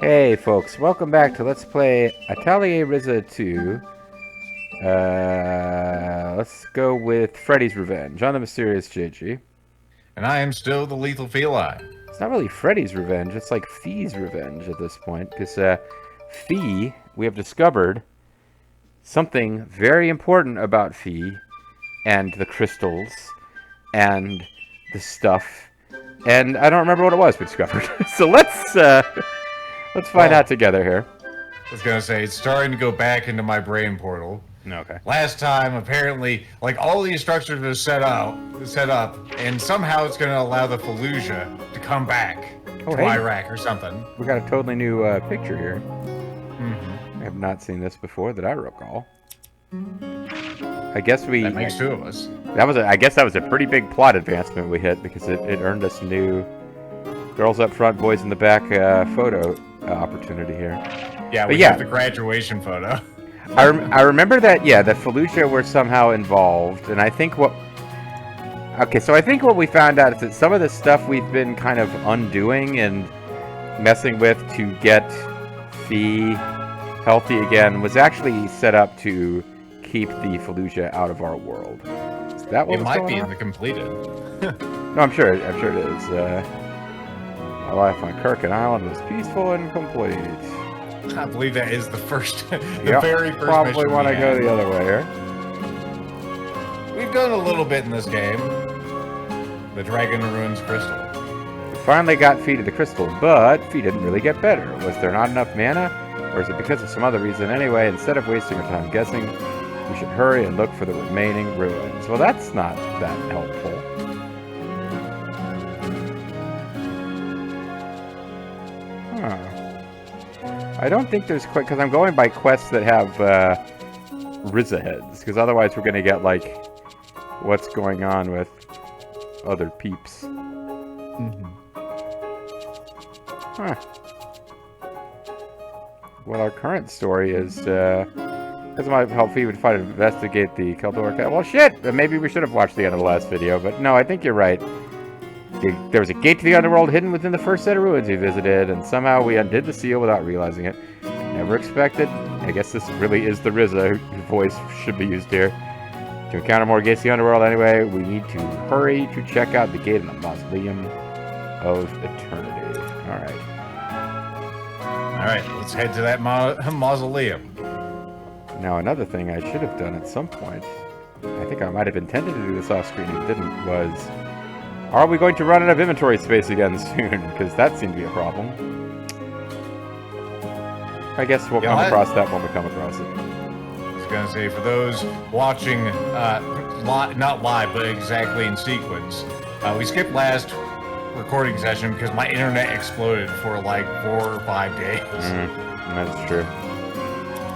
Hey folks, welcome back to Let's Play Atelier Ryza 2. Let's go with Freddy's Revenge on the Mysterious JG. And I am still the lethal feline. It's not really Freddy's Revenge, it's like Fee's Revenge at this point, because Fee, we have discovered something very important about Fee, and the crystals, and the stuff, and I don't remember what it was we discovered. So let's find out together here. I was gonna say, it's starting to go back into my brain portal. Okay. Last time, apparently, like all these structures are set up, and somehow it's gonna allow the Fallujah to come back to Iraq or something. We got a totally new picture here. Mm-hmm. I have not seen this before that I recall. I guess we... That makes two of us. I guess that was a pretty big plot advancement we hit, because it earned us new girls up front, boys in the back photo opportunity here. Yeah, we have the graduation photo. I remember that, yeah, the Fallujah were somehow involved, and I think what... Okay, so I think what we found out is that some of the stuff we've been kind of undoing and messing with to get Fee healthy again was actually set up to keep the Fallujah out of our world. Is that what it might be in the completed? No, I'm sure it is. My life on Kirkin Island was peaceful and complete. I believe that is the first, very first probably mission want to go the other way here. We've done a little bit in this game. The Dragon Ruins Crystal. We finally got Fee to the crystal, but Fee didn't really get better. Was there not enough mana? Or is it because of some other reason? Anyway, instead of wasting our time guessing, we should hurry and look for the remaining ruins. Well, that's not that helpful. Huh. I don't think there's quite, because I'm going by quests that have Ryza heads, because otherwise we're going to get, like, what's going on with other peeps. Mm-hmm. Huh. Well, our current story is, because my help Fee would try to investigate the Keldor. Well, shit! Maybe we should have watched the end of the last video, but no, I think you're right. There was a gate to the underworld hidden within the first set of ruins we visited, and somehow we undid the seal without realizing it. Never expected. I guess this really is the Ryza whose voice should be used here. To encounter more gates to the underworld anyway, we need to hurry to check out the gate in the Mausoleum of Eternity. Alright. Alright, let's head to that mausoleum. Now, another thing I should have done at some point, I think I might have intended to do this off screen and didn't, was... Are we going to run out of inventory space again soon? Because that seemed to be a problem. I guess we'll come across that when we come across it. I was going to say, for those watching, not live, but exactly in sequence, we skipped last recording session because my internet exploded for like 4 or 5 days. That's true.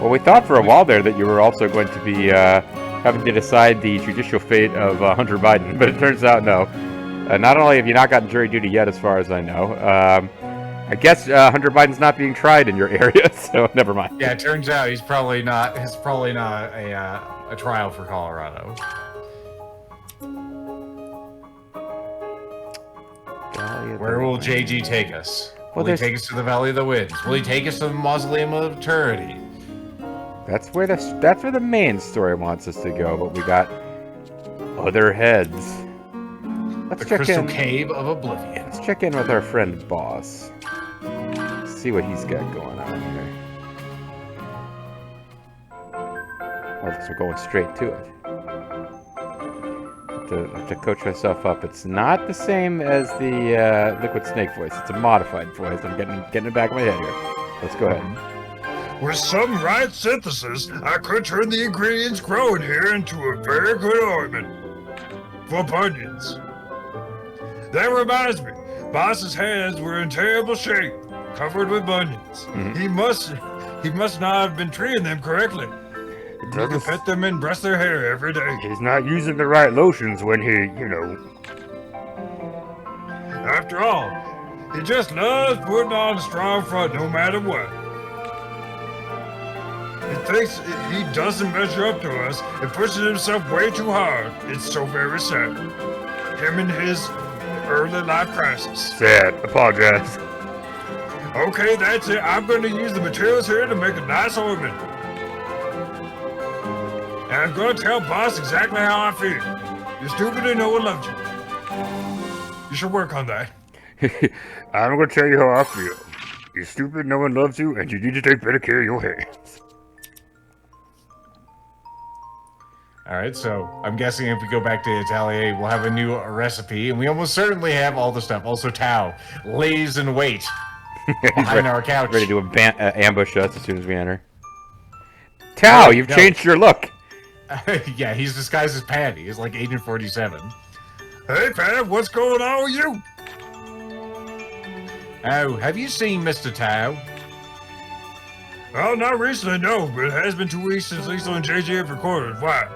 Well, we thought for a while there that you were also going to be having to decide the judicial fate of Hunter Biden, but it turns out no. Not only have you not gotten jury duty yet, as far as I know, I guess Hunter Biden's not being tried in your area, so never mind. Yeah, it turns out he's probably not. It's probably not a trial for Colorado. Where will JG take us? Will he take us to the Valley of the Winds? Will he take us to the Mausoleum of Eternity? That's where the main story wants us to go, but we got other heads. Let's the Crystal Cave of Oblivion. Let's check in with our friend Boss. See what he's got going on here. Well, we're going straight to it. Have to coach myself up. It's not the same as the Liquid Snake voice. It's a modified voice. I'm getting it back in my head here. Let's go ahead. With some right synthesis, I could turn the ingredients grown here into a very good ointment for bunions. That reminds me, Boss's hands were in terrible shape, covered with bunions. He must not have been treating them correctly. He can pet them and brush their hair every day. He's not using the right lotions when he, After all, he just loves putting on a strong front no matter what. He thinks he doesn't measure up to us and pushes himself way too hard. It's so very sad. Him and his early life crisis. Sad. Apologize. Okay, that's it. I'm going to use the materials here to make a nice ointment. And I'm going to tell boss exactly how I feel. You're stupid and no one loves you. You should work on that. I'm gonna tell you how I feel. You're stupid, no one loves you, and you need to take better care of your hands. Alright, so I'm guessing if we go back to Atelier, we'll have a new recipe, and we almost certainly have all the stuff. Also, Tao lays in wait behind our couch. Ready to ambush us as soon as we enter. Tao, you've changed your look. Yeah, he's disguised as Patty. He's like Agent 47. Hey, Pat, what's going on with you? Oh, have you seen Mr. Tao? Well, not recently, no, but it has been 2 weeks since Lisa and JJ have recorded. Why?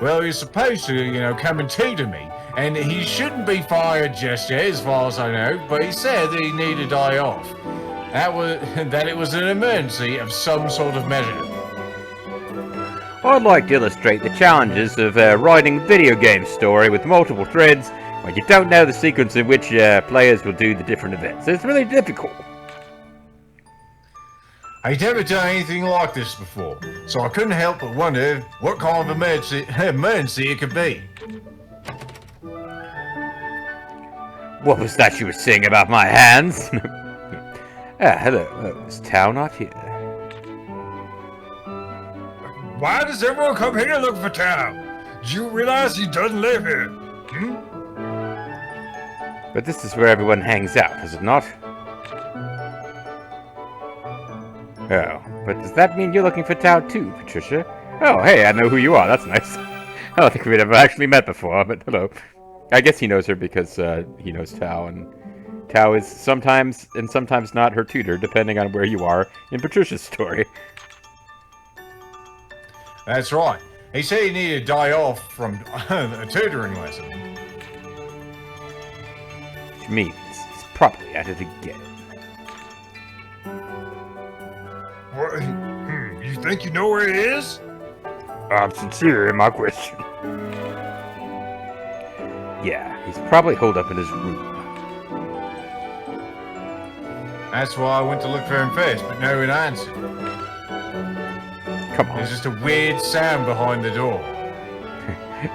Well, he's supposed to, come and tutor me. And he shouldn't be fired just yet, as far as I know, but he said that he needed to die off. That it was an emergency of some sort of measure. I'd like to illustrate the challenges of writing a video game story with multiple threads when you don't know the sequence in which players will do the different events. It's really difficult. I'd never done anything like this before, so I couldn't help but wonder what kind of emergency it could be. What was that you were saying about my hands? Hello. Is Tao not here? Why does everyone come here looking for Tao? Do you realize he doesn't live here? But this is where everyone hangs out, is it not? Oh, but does that mean you're looking for Tao too, Patricia? Oh, hey, I know who you are. That's nice. I don't think we'd ever actually met before, but hello. I guess he knows her because he knows Tao, and Tao is sometimes and sometimes not her tutor, depending on where you are in Patricia's story. That's right. He said he needed to die off from a tutoring lesson. Which means he's probably at it again. What? You think you know where he is? I'm sincere in my question. Yeah, he's probably holed up in his room. That's why I went to look for him first, but no one answered. Come on. There's just a weird sound behind the door.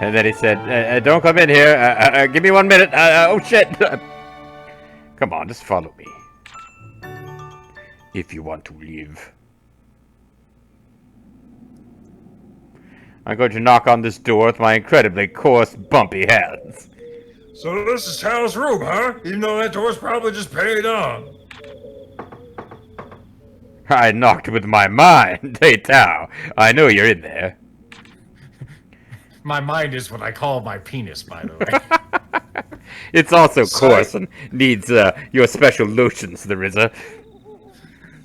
And then he said, don't come in here. Give me 1 minute. Oh, shit. Come on, just follow me. If you want to live. I'm going to knock on this door with my incredibly coarse, bumpy hands. So this is Tao's room, huh? Even though that door's probably just paid on. I knocked with my mind. Hey, Tao, I know you're in there. My mind is what I call my penis, by the way. It's also coarse and needs your special lotions, the Ryza.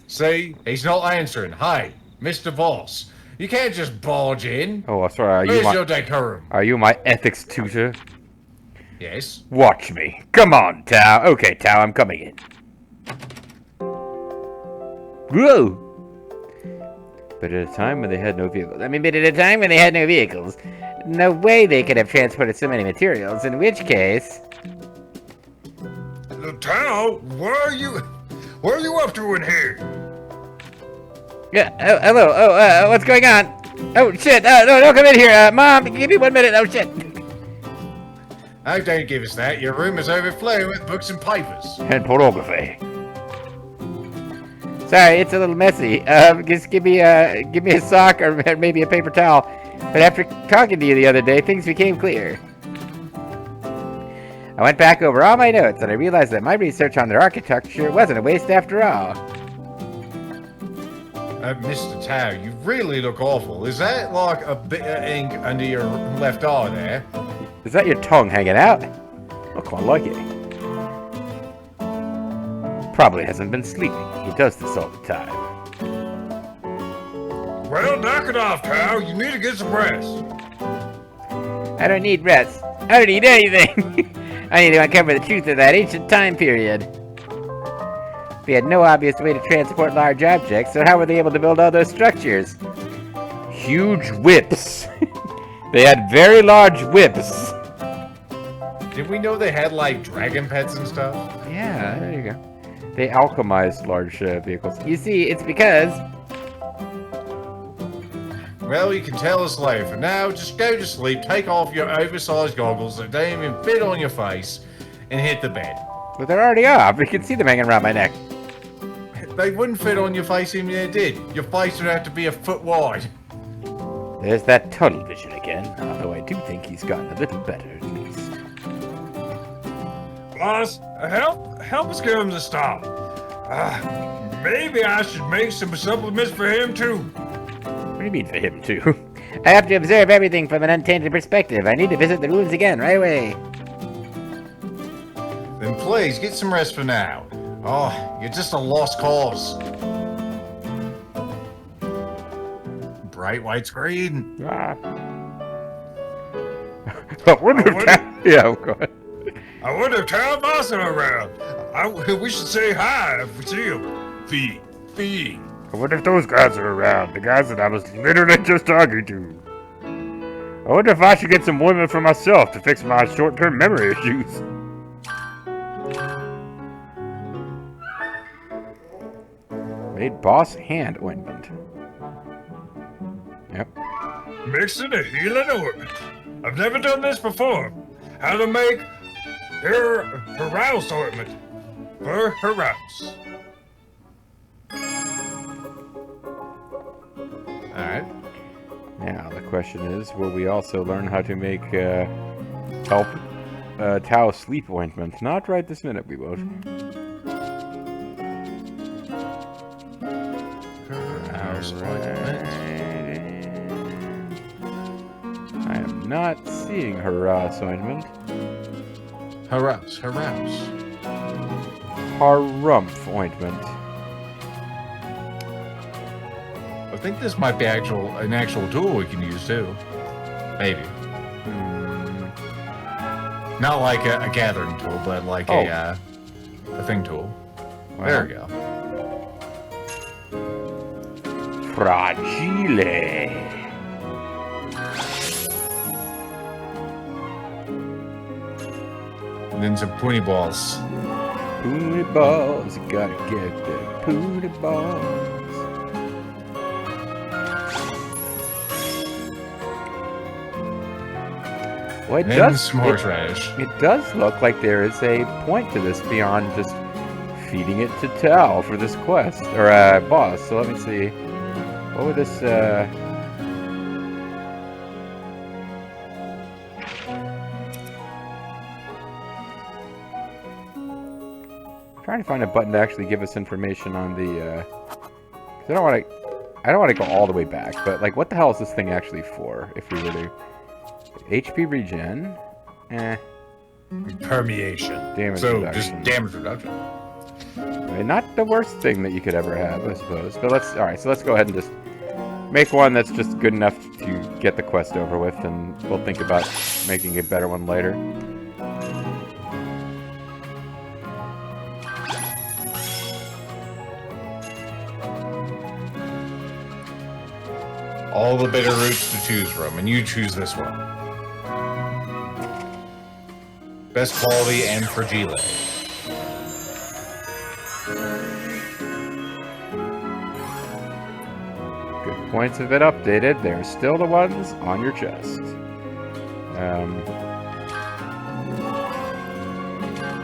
See? He's not answering. Hi, Mr. Boss. You can't just barge in. Oh, sorry. Where's your decorum? Are you my ethics tutor? Yes. Watch me. Come on, Tao. Okay, Tao, I'm coming in. Whoa! But at a time when they had no vehicles. No way they could have transported so many materials, in which case... Tao, what are you up to in here? Yeah, hello, what's going on? Oh, shit, no, don't come in here, Mom, give me 1 minute, oh, shit. Oh, don't give us that. Your room is overflowing with books and papers. And pornography. Sorry, it's a little messy. Just give me a sock or maybe a paper towel. But after talking to you the other day, things became clear. I went back over all my notes and I realized that my research on their architecture wasn't a waste after all. Mr. Tao, you really look awful. Is that like a bit of ink under your left eye there? Is that your tongue hanging out? I quite like it. Probably hasn't been sleeping. He does this all the time. Well, knock it off, Tao. You need to get some rest. I don't need rest. I don't need anything. I need to uncover the truth of that ancient time period. They had no obvious way to transport large objects, so how were they able to build all those structures? Huge whips. They had very large whips. Did we know they had, like, dragon pets and stuff? Yeah, there you go. They alchemized large vehicles. You see, it's because... Well, you can tell us later. For now, just go to sleep, take off your oversized goggles that don't even fit on your face, and hit the bed. But they're already off. You can see them hanging around my neck. They wouldn't fit on your face even if they did. Your face would have to be a foot wide. There's that tunnel vision again, although I do think he's gotten a little better at least. Boss, help us get him to stop. Maybe I should make some supplements for him too. What do you mean for him too? I have to observe everything from an untainted perspective. I need to visit the ruins again right away. Then please, get some rest for now. Oh, you're just a lost cause. Bright white screen. Ah. Yeah, go ahead. I wonder if Town Boss are around. We should say hi if we see him. Fee. I wonder if those guys are around. The guys that I was literally just talking to. I wonder if I should get some ointment for myself to fix my short-term memory issues. Made boss hand ointment. Yep. Mixing a healing ointment. I've never done this before. How to make her house ointment for her house. Alright. Now the question is, will we also learn how to make help Tao sleep ointment? Not right this minute, we won't. House I am not seeing harass ointment. Harumph ointment. I think this might be an actual tool we can use too. Maybe. Not like a gathering tool, but like a thing tool. Wow. There we go. Fragile. And then some pointy balls. Poony balls, you gotta get the poony balls. Well, it does look like there is a point to this beyond just feeding it to Tal for this quest, or boss. So let me see. What would this, I'm trying to find a button to actually give us information on the, 'cause I don't want to go all the way back, but like, what the hell is this thing actually for? If we were to HP regen, Permeation. damage So reduction. just damage reduction. I mean, not the worst thing that you could ever have, I suppose. But alright, so let's go ahead and just make one that's just good enough to get the quest over with, and we'll think about making a better one later. All the bitter roots to choose from, and you choose this one. Best quality and fragile. Good points have been updated. They're still the ones on your chest.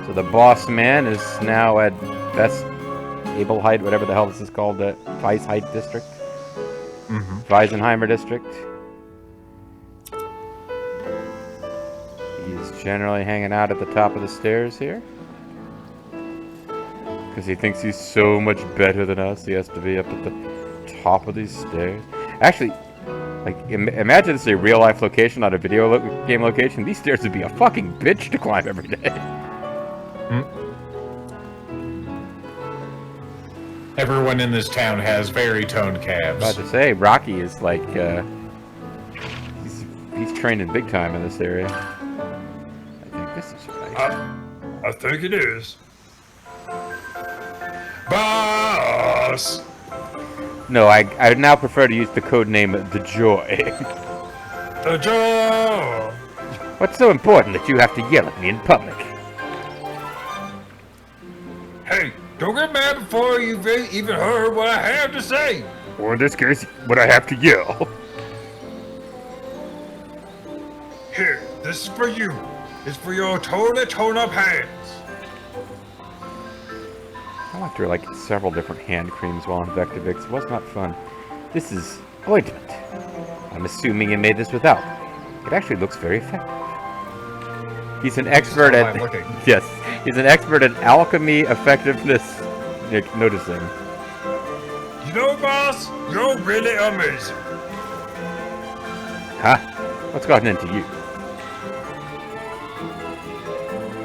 So the boss man is now at best able height, whatever the hell this is called, the Weisheit district. Weisenheimer district. He's generally hanging out at the top of the stairs here. Because he thinks he's so much better than us, he has to be up at the top of these stairs. Actually, like, imagine this is a real-life location, not a video game location. These stairs would be a fucking bitch to climb every day. Everyone in this town has very toned calves. About to say, Rocky is like, he's training big time in this area. I think this is right. I think it is. Boss! No, I now prefer to use the code name The Joy. The Joe! What's so important that you have to yell at me in public? Hey, Don't get mad before you've even heard what I have to say. Or in this case, what I have to yell. Here, this is for you. It's for your totally torn-up hands. I went through like several different hand creams while on Vectivix. It was not fun. This is ointment. I'm assuming he made this without. It actually looks very effective. He's an expert at yes. He's an expert at alchemy effectiveness. Noticing. You know, boss, you're really amazing. Huh? What's gotten into you?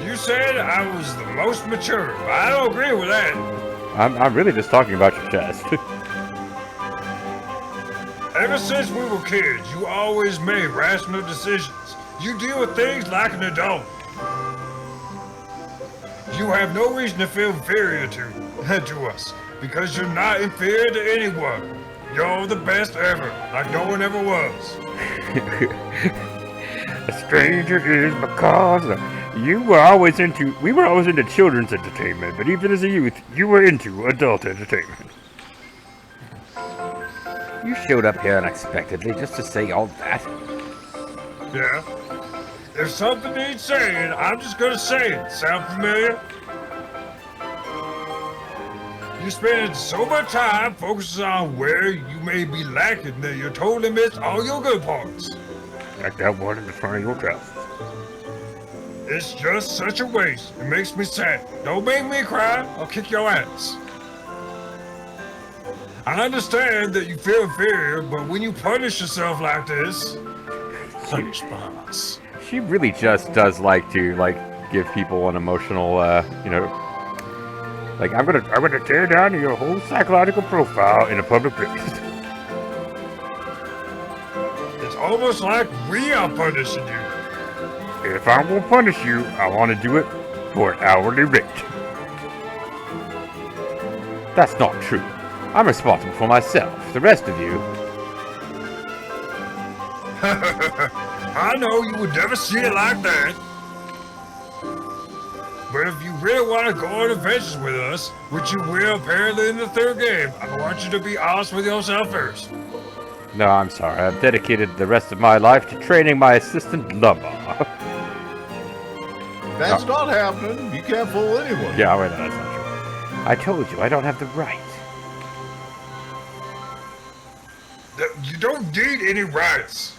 You said I was the most mature, but I don't agree with that. I'm really just talking about your chest. Ever since we were kids, you always made rational decisions. You deal with things like an adult. You have no reason to feel inferior to us, because you're not inferior to anyone. You're the best ever, like no one ever was. A stranger is because we were always into children's entertainment, but even as a youth, you were into adult entertainment. You showed up here unexpectedly just to say all that. Yeah. If something needs saying, I'm just gonna say it. Sound familiar? You spend so much time focusing on where you may be lacking that you totally miss all your good parts. Like that one in the front of your trousers. It's just such a waste. It makes me sad. Don't make me cry. I'll kick your ass. I understand that you feel inferior, but when you punish yourself like this, punish boss. She really just does like to give people an emotional, like I'm gonna tear down your whole psychological profile in a public place. It's almost like we are punishing you. If I will punish you, I want to do it for an hourly rate. That's not true. I'm responsible for myself. The rest of you... I know you would never see it like that. But if you really want to go on adventures with us, which you will apparently in the third game, I want you to be honest with yourself first. No, I'm sorry. I've dedicated the rest of my life to training my assistant Lumbar. That's not happening. You can't fool anyone. Yeah, wait, no, that's not true. I told you, I don't have the right. You don't need any rights.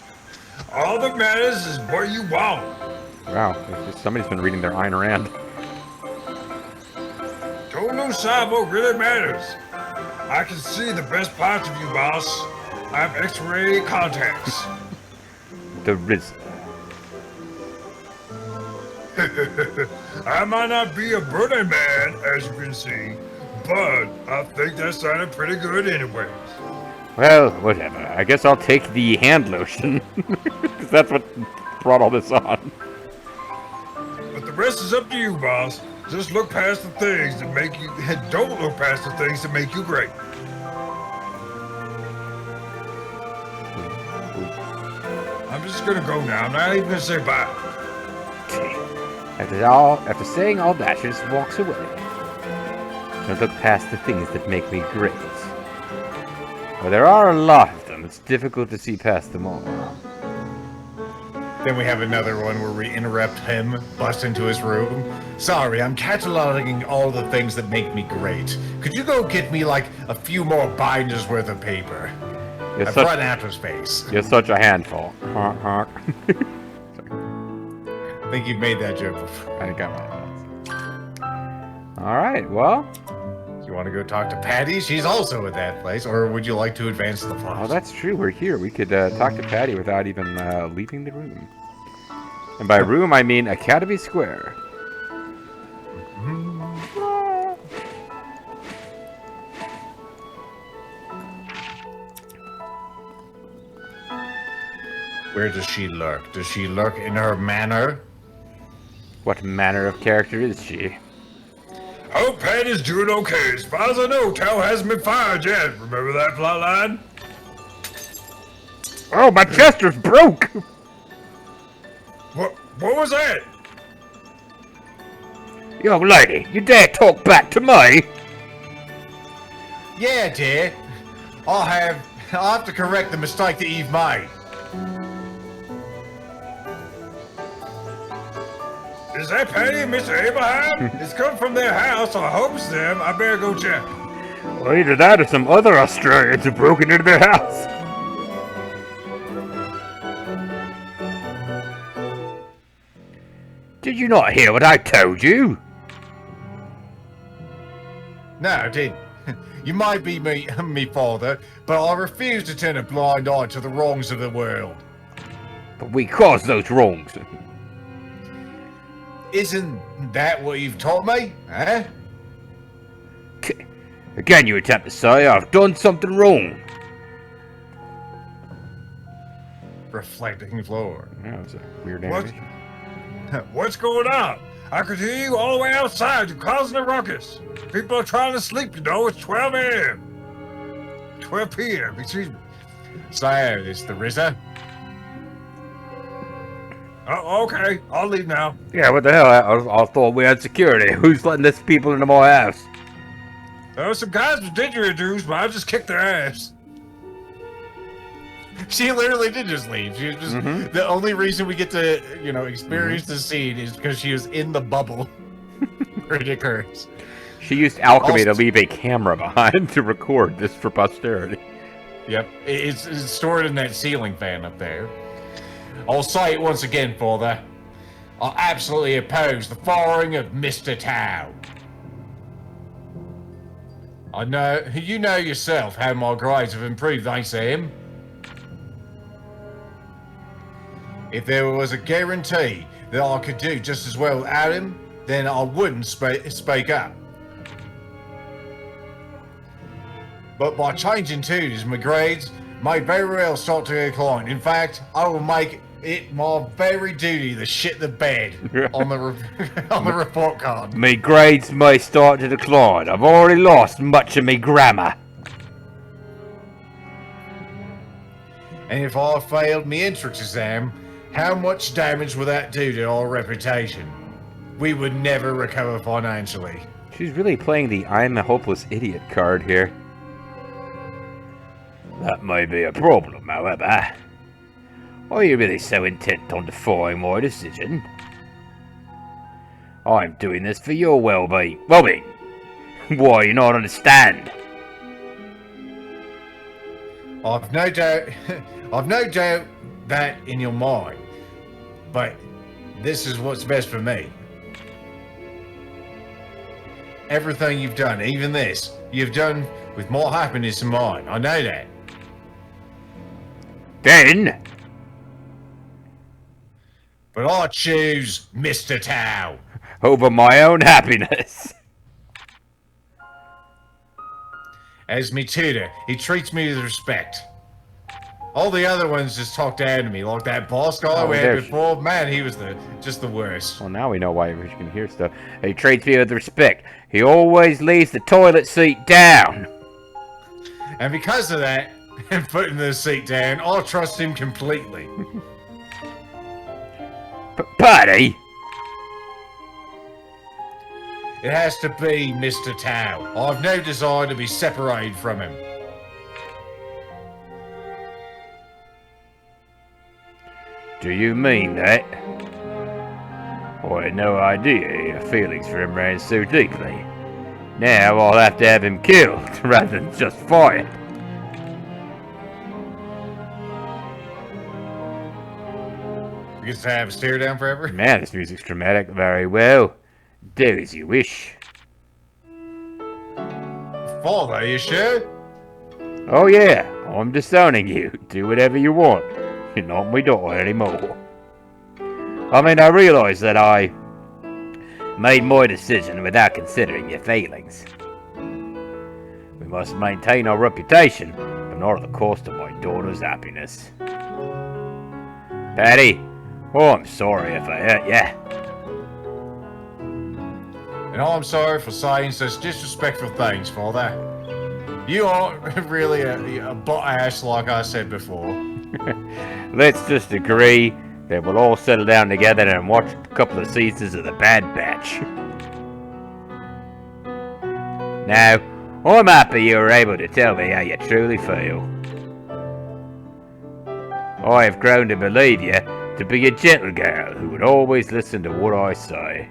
All that matters is what you want. Wow, somebody's been reading their Ayn Rand. Don't lose sight of what really matters. I can see the best parts of you, boss. I have X-ray contacts. The Ryza. I might not be a burning man, as you can see, but I think that sounded pretty good anyways. Well, whatever. I guess I'll take the hand lotion. Because that's what brought all this on. But the rest is up to you, boss. Just look past the things that make you... Don't look past the things that make you great. I'm just gonna go now. I'm not even gonna say bye. After saying all that, she just walks away. Don't look past the things that make me great. Well, there are a lot of them. It's difficult to see past them all. Then we have another one where we interrupt him, bust into his room. Sorry, I'm cataloging all the things that make me great. Could you go get me like a few more binders worth of paper? I've run out of space. You're such a handful. I think you've made that joke before. I got my Alright, well. You want to go talk to Patty? She's also at that place. Or would you like to advance the plot? Oh, that's true. We're here. We could talk to Patty without even leaving the room. And by room, I mean Academy Square. Where does she lurk? Does she lurk in her manor? What manner of character is she? Oh, Patty's doing okay. As far as I know, Cal hasn't been fired yet. Remember that plot line? Oh, my chester's broke! What was that? Young lady, you dare talk back to me? Yeah, dear. I'll have to correct the mistake that you've made. Is that Patty and Mr. Abraham? It's come from their house, so I hope it's them. I better go check. Well, either that or some other Australians have broken into their house. Did you not hear what I told you? No, did. You might be me father, but I refuse to turn a blind eye to the wrongs of the world. But we caused those wrongs. Isn't that what you've taught me, eh? Again, you attempt to say I've done something wrong. Reflecting floor. That was a weird What? animation. What's going on? I could hear you all the way outside. You're causing a ruckus. People are trying to sleep, you know. It's 12 a.m. 12 p.m., excuse me. So, this the Ryza? Oh, okay. I'll leave now. Yeah, what the hell? I thought we had security. Who's letting these people into my house? There were some guys with didgeridoos, but I just kicked their ass. She literally did just leave. She was just the only reason we get to, experience the scene is because she was in the bubble where it occurs. She used alchemy to leave a camera behind to record this for posterity. Yep, it's stored in that ceiling fan up there. I'll say it once again, Father. I absolutely oppose the firing of Mr. Tao. I know, you know yourself how my grades have improved thanks to him. If there was a guarantee that I could do just as well without him, then I wouldn't speak up. But by changing tutors, my grades may very well start to decline. In fact, I will make it my very duty to shit the bed on the report card. Me grades may start to decline. I've already lost much of me grammar. And if I failed my entrance exam, how much damage would that do to our reputation? We would never recover financially. She's really playing the I'm a hopeless idiot card here. That may be a problem, however. Are you really so intent on defying my decision? I'm doing this for your well-being. Well-being? Why, you not understand? I've no doubt that in your mind, but this is what's best for me. Everything you've done, even this, you've done with more happiness in mind. I know that. Then? But I choose Mr. Tao. Over my own happiness. As me tutor, he treats me with respect. All the other ones just talk down to me, like that boss guy we had before. Man, he was just the worst. Well, now we know why we can hear stuff. He treats me with respect. He always leaves the toilet seat down. And because of that, and putting the seat down, I trust him completely. Patty? It has to be Mr. Tao. I've no desire to be separated from him. Do you mean that? I had no idea your feelings for him ran so deeply. Now I'll have to have him killed rather than just fired. We get to have a stare down forever? Man, this music's dramatic. Very well. Do as you wish. Father, are you sure? Oh yeah, I'm disowning you. Do whatever you want. You're not my daughter anymore. I mean, I realize that I made my decision without considering your feelings. We must maintain our reputation, but not at the cost of my daughter's happiness. Patty, oh, I'm sorry if I hurt ya. And I'm sorry for saying such disrespectful things, Father. You aren't really a butt-ass like I said before. Let's just agree that we'll all settle down together and watch a couple of seasons of The Bad Batch. Now, I'm happy you were able to tell me how you truly feel. I have grown to believe you to be a gentle girl who would always listen to what I say.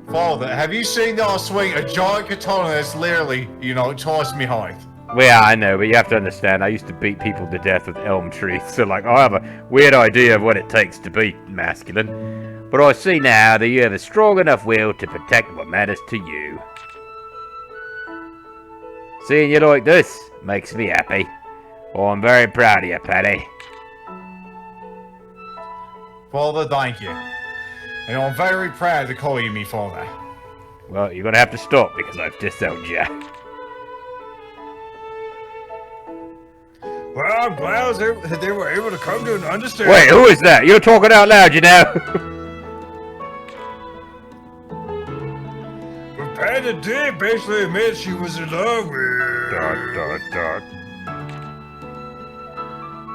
Father, have you seen that I swing a giant katana that's literally, twice me height? Well, I know, but you have to understand, I used to beat people to death with elm trees, so like, I have a weird idea of what it takes to be masculine. But I see now that you have a strong enough will to protect what matters to you. Seeing you like this makes me happy. Oh, I'm very proud of you, Patty. Father, thank you. And I'm very proud to call you me father. Well, you're gonna have to stop because I've disowned you. Well, I'm glad they were able to come to an understanding. Wait, who is that? You're talking out loud, you know? But Patty did basically admit she was in love with...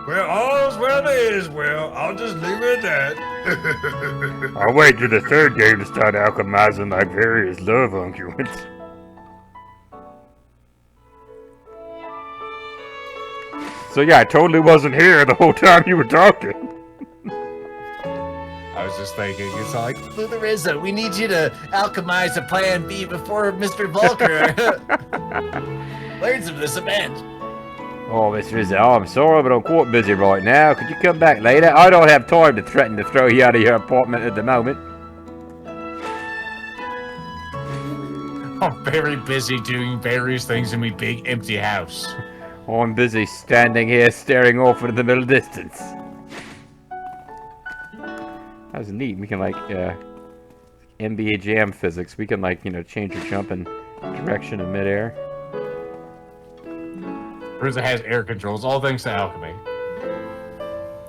Well, all's well that is well. I'll just leave it at that. I'll wait till the third game to start alchemizing like various love unguents. So yeah, I totally wasn't here the whole time you were talking. I was just thinking, it's like, Ryza, we need you to alchemize a plan B before Mr. Volker learns of this event. Oh, Mr. Ryza, I'm sorry, but I'm quite busy right now. Could you come back later? I don't have time to threaten to throw you out of your apartment at the moment. I'm very busy doing various things in my big empty house. I'm busy standing here staring off into the middle distance. That was neat. We can, like, NBA Jam physics. We can, like, change or jump in direction in midair. Ryza has air controls, all thanks to alchemy.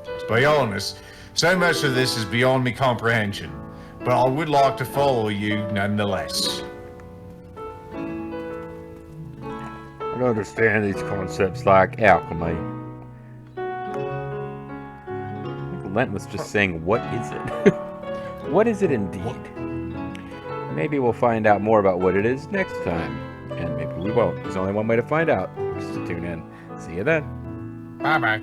To be honest, so much of this is beyond me comprehension, but I would like to follow you nonetheless. I don't understand these concepts like alchemy. I think Lent was just saying, what is it? What is it indeed? Maybe we'll find out more about what it is next time. And maybe we won't. There's only one way to find out, which is to tune in. See you then. Bye-bye.